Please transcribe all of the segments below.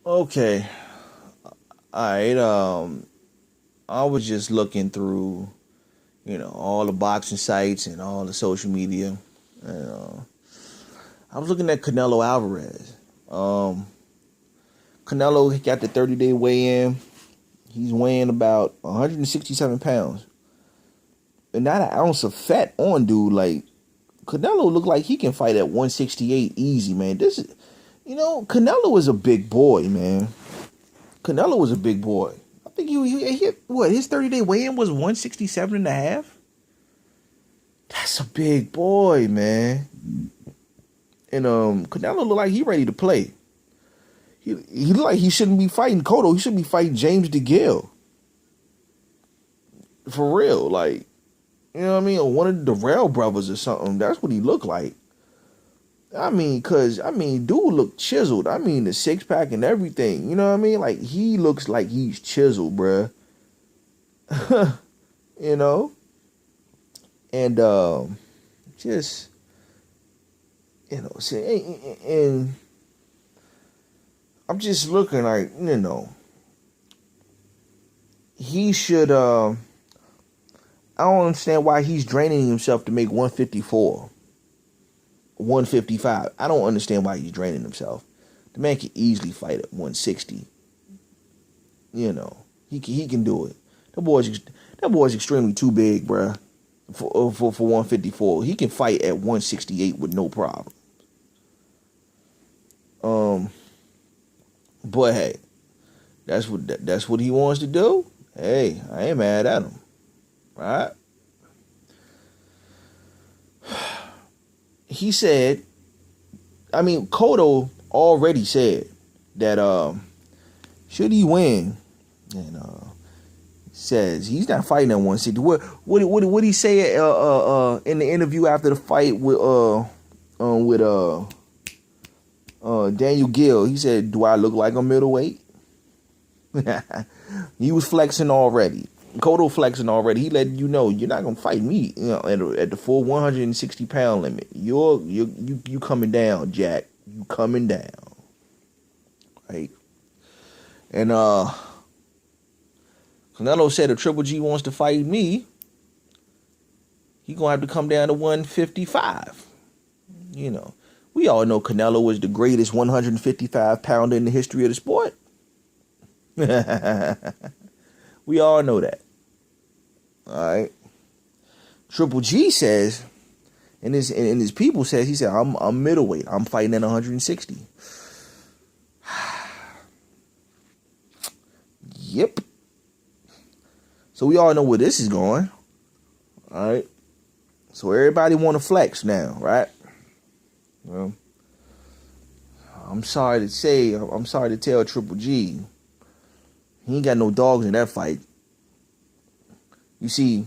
Okay. Alright, I was just looking through, all the boxing sites and all the social media. And I was looking at Canelo Alvarez. Um Canelo got the 30-day weigh-in. He's weighing about 167 pounds. And not an ounce of fat on dude. Like, Canelo look like he can fight at 168 easy, man. Canelo is a big boy, man. Canelo was a big boy. I think he hit, what, his 30-day weigh-in was 167 and a half? That's a big boy, man. And Canelo look like he ready to play. He look like he shouldn't be fighting Cotto. He should be fighting James DeGale. For real, like, you know what I mean? Or one of the Darrell brothers or something. That's what he looked like. Dude look chiseled. I mean, the six pack and everything. You know what I mean? Like, he looks like he's chiseled, bruh. you know? And, just, and I'm just looking like, he should, I don't understand why he's draining himself to make 154, 155. I don't understand why he's draining himself. The man can easily fight at 160. He can do it. That boy's extremely too big, bruh, for 154. He can fight at 168 with no problem. But hey, that's what he wants to do. Hey, I ain't mad at him, right? He said, Cotto already said that should he win, and says he's not fighting at 160. What he say in the interview after the fight with Daniel Gill? He said, "Do I look like a middleweight?" He was flexing already. Cotto flexing already. He let you know you're not gonna fight me, at the full 160-pound limit. You coming down, Jack. You coming down, right? And Canelo said if Triple G wants to fight me, he gonna have to come down to 155. We all know Canelo was the greatest 155-pounder in the history of the sport. We all know that. All right. Triple G says, and his people says, he said, I'm middleweight. I'm fighting at 160. Yep. So we all know where this is going. All right. So everybody want to flex now, right? Well, I'm sorry to tell Triple G, he ain't got no dogs in that fight. You see,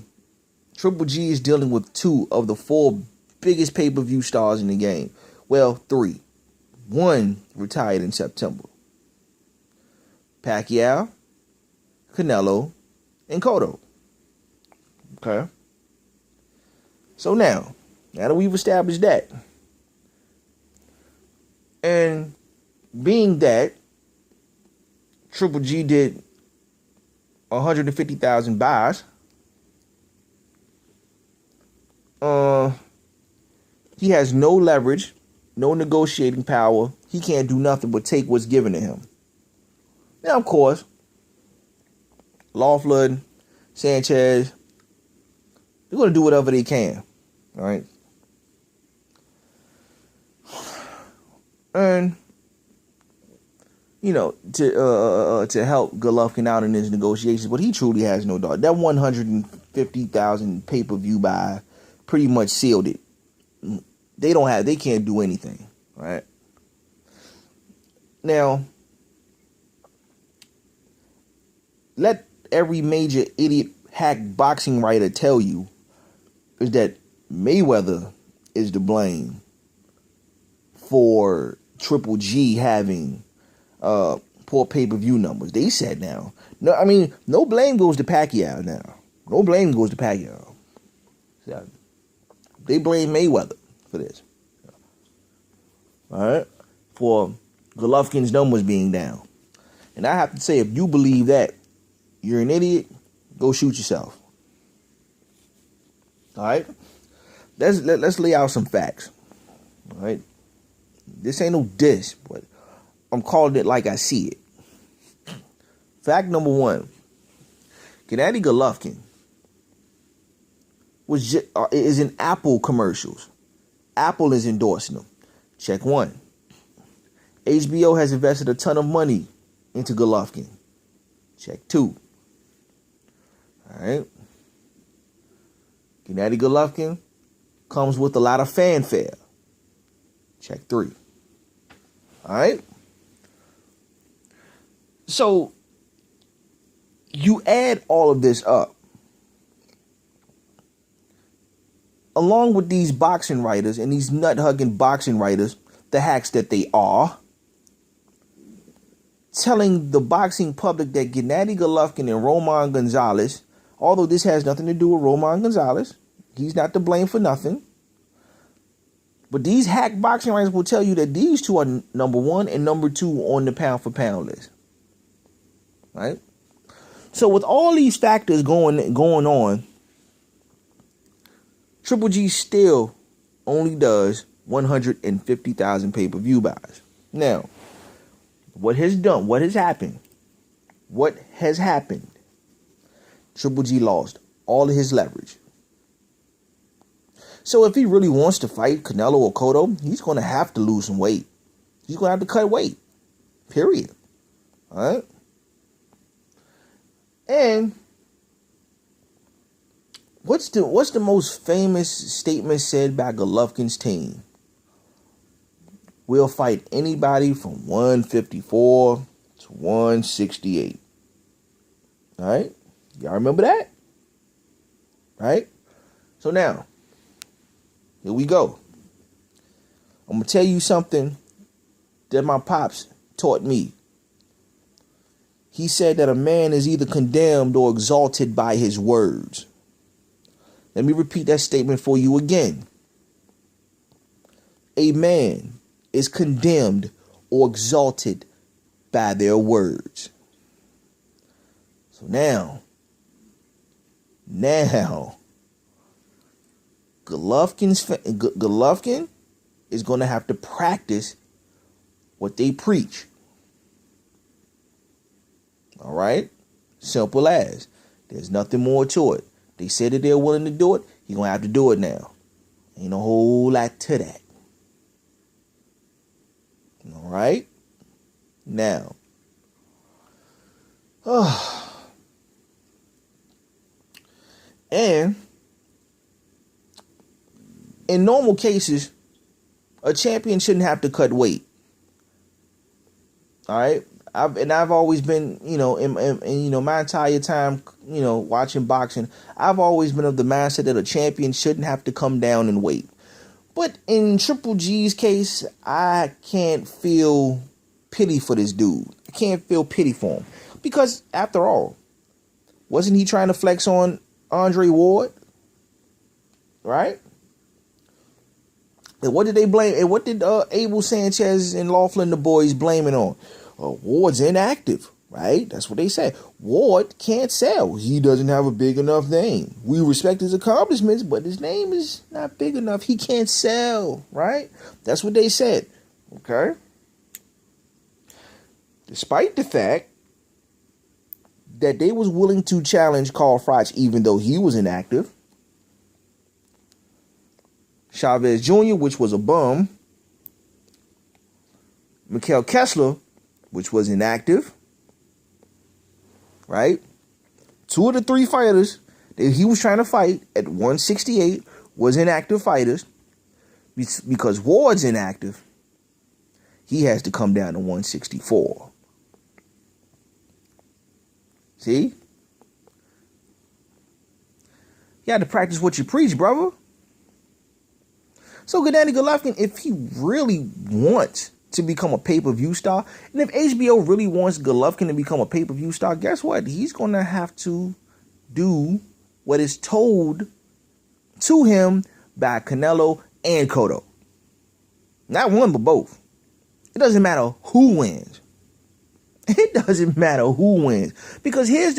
Triple G is dealing with two of the four biggest pay-per-view stars in the game. Well, three. One retired in September. Pacquiao, Canelo, and Cotto. Okay? So now that we've established that, and being that Triple G did 150,000 buys, he has no leverage, no negotiating power. He can't do nothing but take what's given to him. Now, of course, Loughlin, Sanchez, they're going to do whatever they can. All right? And, to help Golovkin out in his negotiations, but he truly has no doubt. That 150,000 pay-per-view buy pretty much sealed it. They can't do anything, right? Now, let every major idiot hack boxing writer tell you is that Mayweather is to blame for Triple G having poor pay-per-view numbers. They said now. No blame goes to Pacquiao now. No blame goes to Pacquiao. They blame Mayweather for this. All right? For Golovkin's numbers being down. And I have to say, if you believe that, you're an idiot. Go shoot yourself. All right? Let's lay out some facts. All right? This ain't no diss, but I'm calling it like I see it. Fact number one. Gennady Golovkin is in Apple commercials. Apple is endorsing him. Check one. HBO has invested a ton of money into Golovkin. Check two. All right. Gennady Golovkin comes with a lot of fanfare. Check three. All right. So you add all of this up, along with these boxing writers and these nut-hugging boxing writers, the hacks that they are, telling the boxing public that Gennady Golovkin and Roman Gonzalez, although this has nothing to do with Roman Gonzalez, he's not to blame for nothing, but these hack boxing writers will tell you that these two are number one and number two on the pound-for-pound list. Right? So with all these factors going on, Triple G still only does 150,000 pay-per-view buys. Now, what has happened? Triple G lost all of his leverage. So if he really wants to fight Canelo or Cotto, he's going to have to lose some weight. He's going to have to cut weight. Period. All right? And what's the most famous statement said by Golovkin's team? We'll fight anybody from 154 to 168. All right? Y'all remember that? Right? So now, here we go. I'm going to tell you something that my pops taught me. He said that a man is either condemned or exalted by his words. Let me repeat that statement for you again. A man is condemned or exalted by their words. So now, Golovkin is going to have to practice what they preach. All right? Simple as. There's nothing more to it. They said that they're willing to do it. He's going to have to do it now. Ain't a whole lot to that. All right? Now. And in normal cases, a champion shouldn't have to cut weight. All right? I've always been, in my entire time, watching boxing, I've always been of the mindset that a champion shouldn't have to come down in weight. But in Triple G's case, I can't feel pity for this dude. I can't feel pity for him. Because, after all, wasn't he trying to flex on Andre Ward? Right? And what did they blame? And what did Abel Sanchez and Laughlin, the boys, blame it on? Ward's inactive, right? That's what they said. Ward can't sell. He doesn't have a big enough name. We respect his accomplishments, but his name is not big enough. He can't sell, right? That's what they said, okay? Despite the fact that they was willing to challenge Carl Froch even though he was inactive. Chavez Jr., which was a bum. Mikhail Kessler, which was inactive, right? Two of the three fighters that he was trying to fight at 168 was inactive fighters. Because Ward's inactive, he has to come down to 164. See? You had to practice what you preach, brother. So Gennady Golovkin, if he really wants to become a pay-per-view star, and if HBO really wants Golovkin to become a pay-per-view star, guess what? He's going to have to do what is told to him by Canelo and Cotto. Not one, but both. It doesn't matter who wins. It doesn't matter who wins. Because here's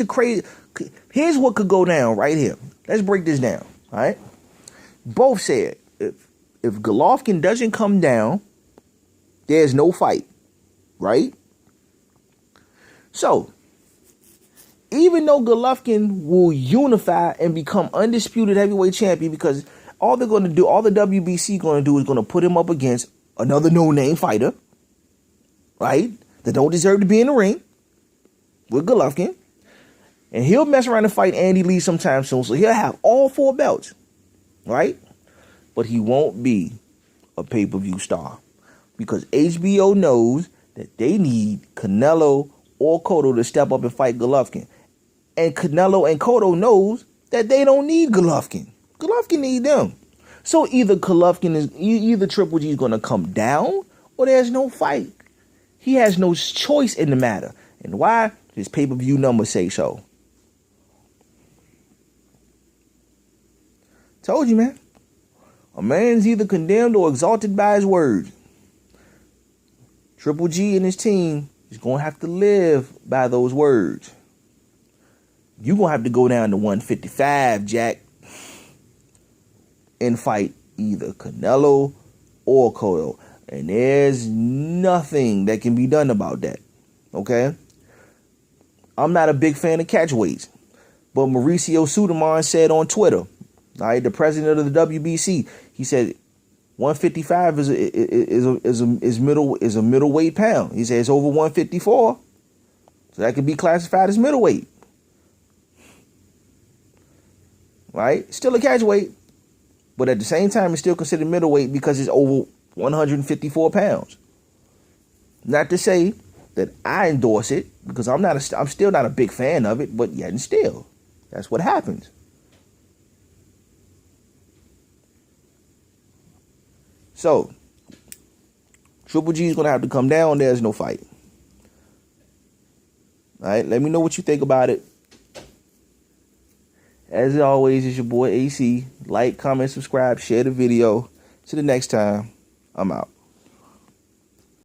what could go down right here. Let's break this down. All right. Both said if Golovkin doesn't come down, there's no fight. Right? So, even though Golovkin will unify and become undisputed heavyweight champion, because all they're going to do, all the WBC going to do is going to put him up against another no-name fighter, right, that don't deserve to be in the ring with Golovkin. And he'll mess around and fight Andy Lee sometime soon. So he'll have all 4 belts, right? But he won't be a pay-per-view star because HBO knows that they need Canelo or Cotto to step up and fight Golovkin. And Canelo and Cotto knows that they don't need Golovkin. Golovkin need them. So either Triple G is going to come down or there's no fight. He has no choice in the matter. And why? His pay-per-view numbers say so. Told you, man. A man's either condemned or exalted by his words. Triple G and his team is going to have to live by those words. You're going to have to go down to 155, Jack, and fight either Canelo or Cotto. And there's nothing that can be done about that. Okay? I'm not a big fan of catchweights. But Mauricio Suleiman said on Twitter, all right, the president of the WBC, he said 155 is a middleweight pound. He said it's over 154. So that could be classified as middleweight. Right? Still a catchweight. But at the same time, it's still considered middleweight because it's over 154 pounds. Not to say that I endorse it, because I'm still not a big fan of it, but yet and still, that's what happens. So, Triple G is going to have to come down. There's no fight. All right, let me know what you think about it. As always, it's your boy AC. Like, comment, subscribe, share the video. Till the next time, I'm out.